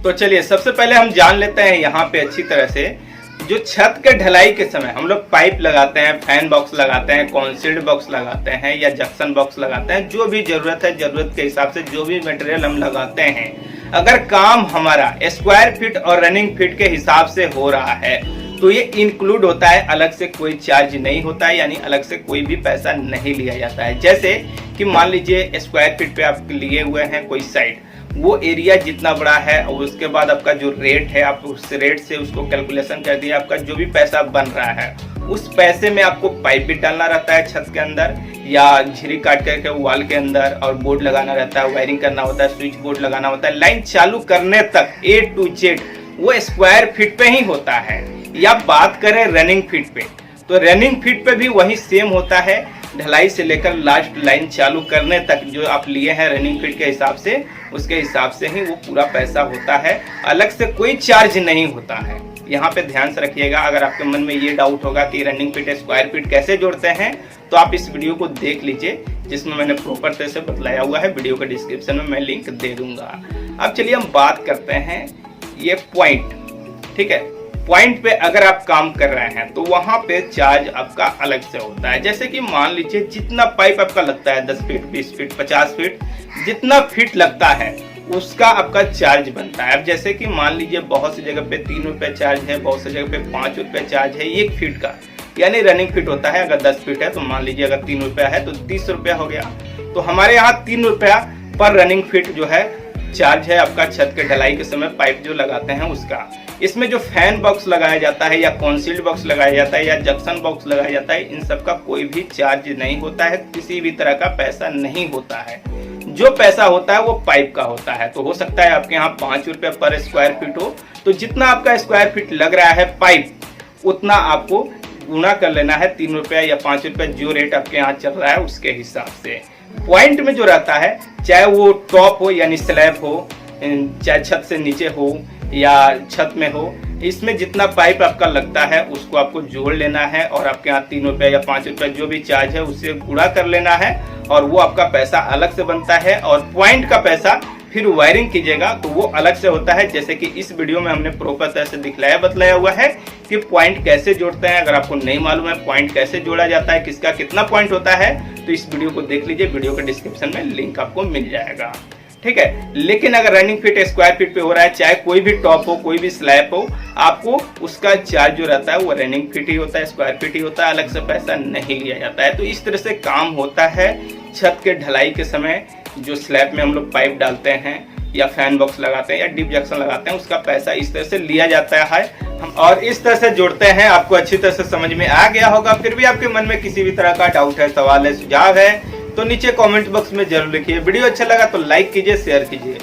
तो चलिए सबसे पहले हम जान लेते हैं यहाँ पे अच्छी तरह से, जो छत के ढलाई के समय हम लोग पाइप लगाते हैं, फैन बॉक्स लगाते हैं, कॉन्सील्ड बॉक्स लगाते हैं या जंक्शन बॉक्स लगाते हैं, जो भी जरूरत है जरूरत के हिसाब से जो भी मटेरियल हम लगाते हैं, अगर काम हमारा स्क्वायर फीट और रनिंग फीट के हिसाब से हो रहा है तो ये इंक्लूड होता है, अलग से कोई चार्ज नहीं होता है, यानी अलग से कोई भी पैसा नहीं लिया जाता है। जैसे कि मान लीजिए स्क्वायर फीट पे आप लिए हुए हैं कोई साइड, वो एरिया जितना बड़ा है और उसके बाद आपका जो रेट है आप उस रेट से उसको कैलकुलेशन कर दिया, आपका जो भी पैसा बन रहा है उस पैसे में आपको पाइप भी डालना रहता है छत के अंदर या झिरी काट करके वॉल के अंदर, और बोर्ड लगाना रहता है, वायरिंग करना होता है, स्विच बोर्ड लगाना होता है, लाइन चालू करने तक A to Z वो स्क्वायर फीट पे ही होता है। या बात करें रनिंग फीट पे, तो रनिंग फीट पे भी वही सेम होता है, ढलाई से लेकर लास्ट लाइन चालू करने तक जो आप लिए हैं रनिंग फीट के हिसाब से, उसके हिसाब से ही वो पूरा पैसा होता है, अलग से कोई चार्ज नहीं होता है। यहाँ पे ध्यान से रखिएगा। अगर आपके मन में ये डाउट होगा कि रनिंग फीट स्क्वायर फीट कैसे जोड़ते हैं, तो आप इस वीडियो को देख लीजिए जिसमें मैंने प्रॉपर तरह से बतलाया हुआ है, वीडियो के डिस्क्रिप्शन में मैं लिंक दे दूंगा। अब चलिए हम बात करते हैं ये पॉइंट, ठीक है। पॉइंट पे अगर आप काम कर रहे हैं तो वहां पे चार्ज आपका अलग से होता है। जैसे कि मान लीजिए जितना पाइप आपका लगता है 10 फीट, 20 फीट, 50 फीट, जितना फीट लगता है उसका आपका चार्ज बनता है। अब जैसे कि मान लीजिए बहुत सी जगह पे 3 रुपए चार्ज है, बहुत सी जगह पे 5 रुपए चार्ज है 1 फीट का, यानी रनिंग फीट होता है। अगर 10 फीट है तो मान लीजिए अगर 3 रुपया है तो 30 रुपया हो गया। तो हमारे यहाँ 3 रुपया पर रनिंग फीट जो है चार्ज है आपका छत के ढलाई के समय पाइप जो लगाते हैं उसका। इसमें जो फैन बॉक्स लगाया जाता है या कॉन्सील्ड बॉक्स लगाया जाता है या जंक्शन बॉक्स लगाया जाता है, इन सब का कोई भी चार्ज नहीं होता है, किसी भी तरह का पैसा नहीं होता है। जो पैसा होता है वो पाइप का होता है। तो हो सकता है आपके यहाँ 5 रुपये पर स्क्वायर फीट हो, तो जितना आपका स्क्वायर फीट लग रहा है पाइप उतना आपको गुना कर लेना है 3 रुपया या 5 रुपया, जो रेट आपके यहाँ चल रहा है उसके हिसाब से। पॉइंट में जो रहता है, चाहे वो टॉप हो यानी स्लैब हो, चाहे छत से नीचे हो या छत में हो, इसमें जितना पाइप आपका लगता है उसको आपको जोड़ लेना है और आपके यहाँ 3 रुपया या 5 रुपया जो भी चार्ज है उससे गुणा कर लेना है और वो आपका पैसा अलग से बनता है। और पॉइंट का पैसा फिर वायरिंग कीजिएगा तो वो अलग से होता है। जैसे कि इस वीडियो में हमने प्रॉपर तरह से दिखलाया बतलाया हुआ है कि पॉइंट कैसे जोड़ते हैं। अगर आपको नहीं मालूम है पॉइंट कैसे जोड़ा जाता है, किसका कितना पॉइंट होता है, तो इस वीडियो को देख लीजिए, वीडियो के डिस्क्रिप्शन में लिंक आपको मिल जाएगा, ठीक है। लेकिन अगर रनिंग फीट स्क्वायर फीट पे हो रहा है, चाहे कोई भी टॉप हो कोई भी स्लैब हो, आपको उसका चार्ज जो रहता है वो रनिंग फीट ही होता है, स्क्वायर फीट ही होता है, अलग से पैसा नहीं लिया जाता है। तो इस तरह से काम होता है छत के ढलाई के समय। जो स्लैब में हम लोग पाइप डालते हैं या फैन बॉक्स लगाते हैं या डीप जंक्शन लगाते हैं, उसका पैसा इस तरह से लिया जाता है हम, और इस तरह से जोड़ते हैं। आपको अच्छी तरह से समझ में आ गया होगा। फिर भी आपके मन में किसी भी तरह का डाउट है, सवाल है, सुझाव है, तो नीचे कमेंट बॉक्स में जरूर लिखिए। वीडियो अच्छा लगा तो लाइक कीजिए, शेयर कीजिए।